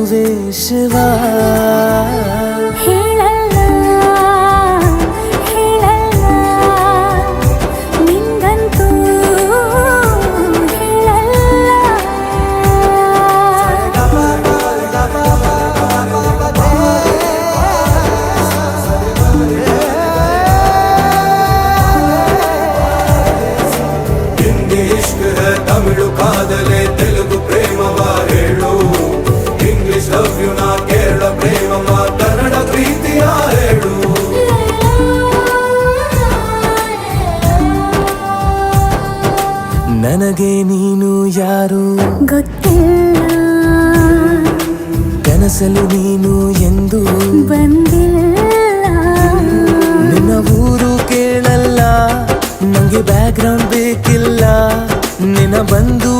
ನಾನುವೇ ಶಿವ ಹೇಳಲ್ಲ ಹೇಳಲ್ಲ ನಿಂಗಂತೂ ಹೇಳಲ್ಲ ಹಿಂದಿ ಇಷ್ಕ್ ಹೈ ತಮಿಳು ಕಾದಲೆ ತೆಲುಗು ಪ್ರೇಮವ ಹೇಳು ಇಂಗ್ಲಿಷ್ ಲವ್ ಯು ನಾ ಕೇರಳ ಪ್ರೇಮವ ಕನ್ನಡ ಪ್ರೀತಿಯ ಹೇಳು ನನಗೆ ನೀನು ಯಾರು ಗೊತ್ತಿಲ್ಲ ಕನಸಲು ನೀನು ಎಂದು ಬಂದಿಲ್ಲ ನಿನ್ನ ಊರು ಕೇಳಲ್ಲ ನಂಗೆ ಬ್ಯಾಕ್ ಗ್ರೌಂಡ್ ಬೇಕಿಲ್ಲ ನಿನ್ನ ಬಂಧು